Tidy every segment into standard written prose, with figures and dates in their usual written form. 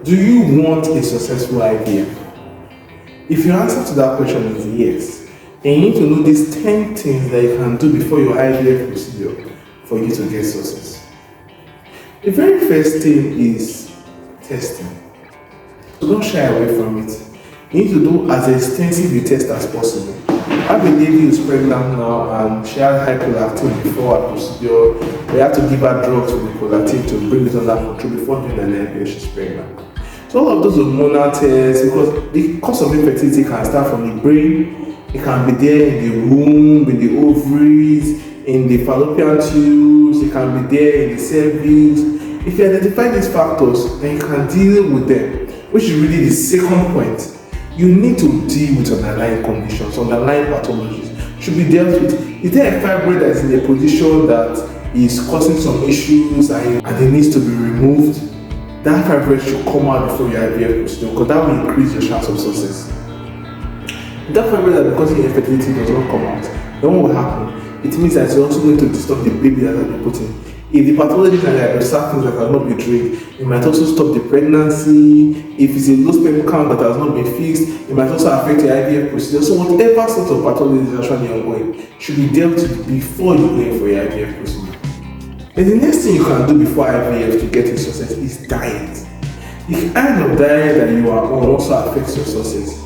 Do you want a successful IVF? If your answer to that question is yes, then you need to know these 10 things that you can do before your IVF procedure for you to get success. The very first thing is testing. So don't shy away from it. You need to do as extensive a test as possible. I have a lady who's pregnant now and she had high prolactin before her procedure. We had to give her drugs with the prolactin to bring it under control before doing an IVF. She's pregnant. So all of those hormonal tests, because the cause of infertility can start from the brain, it can be there in the womb, in the ovaries, in the fallopian tubes, it can be there in the cervix. If you identify these factors, then you can deal with them, which is really the second point. You need to deal with underlying conditions, underlying pathologies should be dealt with. Is there a fibroid that is in a position that is causing some issues and it needs to be removed? That fibroid should come out before your IVF procedure because that will increase your chance of success. If that fibroid that is causing infertility does not come out, then what will happen? It means that it's also going to disturb the baby that has been put in. If the pathologies and there are certain things that cannot be treated, it might also stop the pregnancy. If it's a low sperm count that has not been fixed, it might also affect the IVF procedure. So whatever sort of pathology is actually ongoing should be dealt with before you go in for your IVF procedure. And the next thing you can do before IVF to get a success is diet. The kind of diet that you are on also affects your success.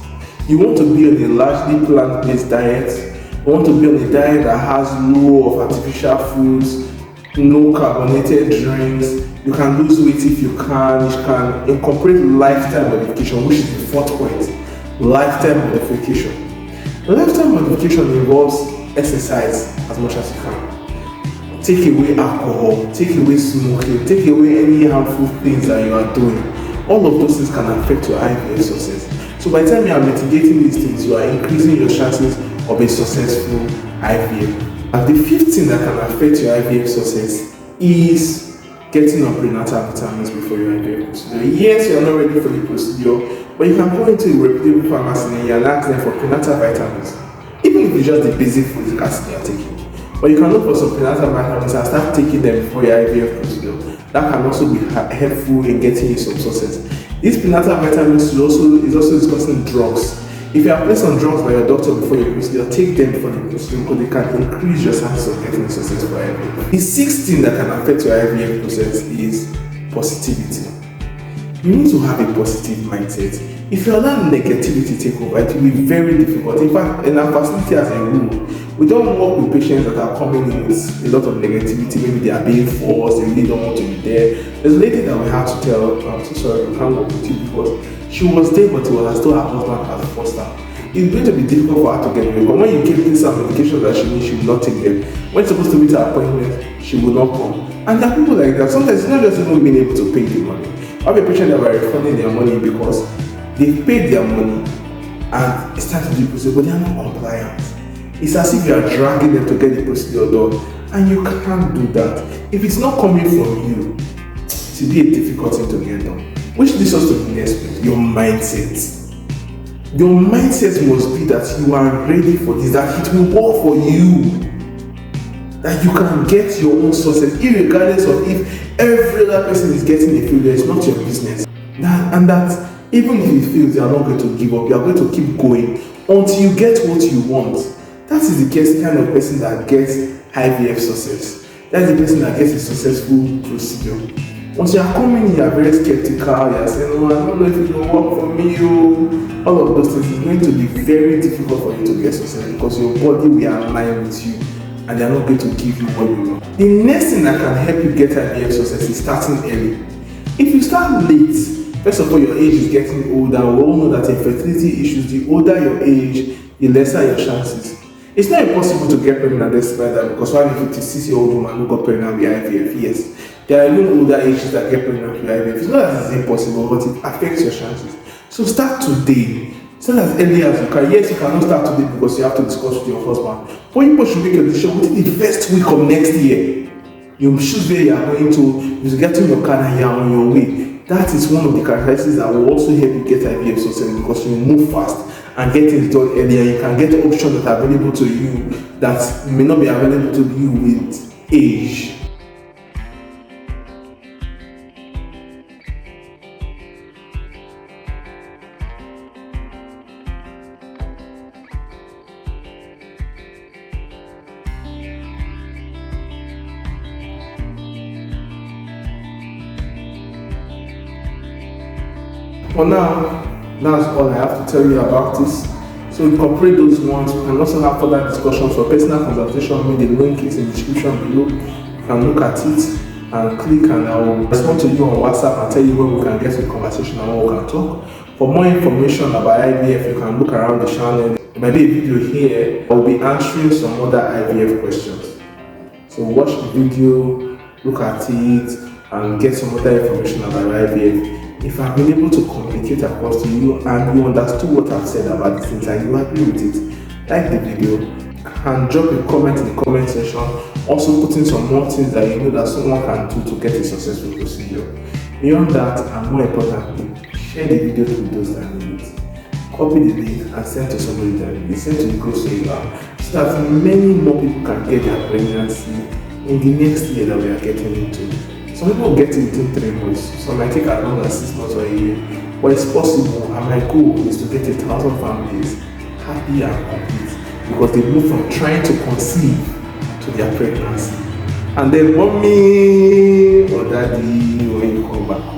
You want to be on a largely plant-based diet. You want to be on a diet that has low of artificial foods, no carbonated drinks. You can lose weight if you can. You can incorporate lifestyle modification, which is the fourth point. Lifestyle modification. Lifestyle modification involves exercise as much as you can. Take away alcohol, take away smoking, take away any harmful things that you are doing. All of those things can affect your IVF success. So by the time you are mitigating these things, you are increasing your chances of a successful IVF. And the fifth thing that can affect your IVF success is getting on prenatal vitamins before your IVF procedure. Yes, you are not ready for the procedure, but you can go into a reputable pharmacy and ask them for prenatal vitamins. Even if it's just the basic folic acid you are taking. But you can look for some prenatal vitamins and start taking them before your IVF procedure. That can also be helpful in getting you some success. These prenatal vitamins is also discussing drugs. If you are placed on drugs by your doctor before your procedure, take them before the procedure because they can increase your chances of getting a successful IVF. The sixth thing that can affect your IVF process is positivity. You need to have a positive mindset. If you allow negativity take over, it will be very difficult. In fact, in our facility as a rule, we don't work with patients that are coming in with a lot of negativity. Maybe they are being forced, they really don't want to be there. There's a lady that we had to tell, I'm so sorry, we can't work with you because she was there, but it was as though her husband had forced her. It's going to be difficult for her to get away. But when you give her some medications that she needs, she will not take them. When it's supposed to meet her appointment, she will not come. And there are people like that. Sometimes it's not just even being able to pay the money. I have a patient that were refunding their money because they've paid their money and it's time to do the procedure, but they are not compliant. It's as if you are dragging them to get the procedure done, and you can't do that. If it's not coming from you, it will be a difficult thing to get done. Which leads us to the next point, your mindset. Your mindset must be that you are ready for this, that it will work for you, that you can get your own success, irregardless of if every other person is getting a failure. It's not your business. And that even if it fails, you are not going to give up. You are going to keep going until you get what you want. That is the kind of person that gets IVF success. That's the person that gets a successful procedure. Once you are coming in, you are very skeptical. You are saying, "Oh, I don't know if it will work for me." All of those things is going to be very difficult for you to get success because your body will align with you and they are not going to give you what you want. The next thing that can help you get IVF success is starting early. If you start late, first of all, your age is getting older. We all know that infertility issues, the older your age, the lesser your chances. It's not impossible to get pregnant despite that because why a 56-year-old woman who got pregnant with IVF? Yes, there are even older ages that get pregnant with IVF. It's not that it's impossible, but it affects your chances. So start today. Start as early as you can. Yes, you cannot start today because you have to discuss with your husband. But you should make a decision within the first week of next year. You choose where you are going to. You're getting your car and you are on your way. That is one of the characteristics that will also help you get IVF success because you move fast and get things done earlier. You can get options that are available to you that may not be available to you with age. For now, that's all I have to tell you about this. So incorporate those ones. We can also have further discussions for personal consultation. Maybe the link is in the description below. You can look at it and click, and I will respond to you on WhatsApp and tell you when we can get to a conversation and when we can talk. For more information about IVF, you can look around the channel. There might be a video here. I will be answering some other IVF questions. So watch the video, look at it, and get some other information about IVF. If I've been able to communicate across to you and you understood what I've said about these things and you agree with it, like the video and drop a comment in the comment section. Also put in some more things that you know that someone can do to get a successful procedure. Beyond that, and more importantly, share the video to those that need it. Copy the link and send to somebody that needs it. Send to the close so that many more people can get their pregnancy in the next year that we are getting into. Some people get it within 3 months, some might take as long as 6 months or a year. But it's possible, and my goal is to get 1,000 families happy and complete because they move from trying to conceive to their pregnancy. And then mommy or daddy when you come back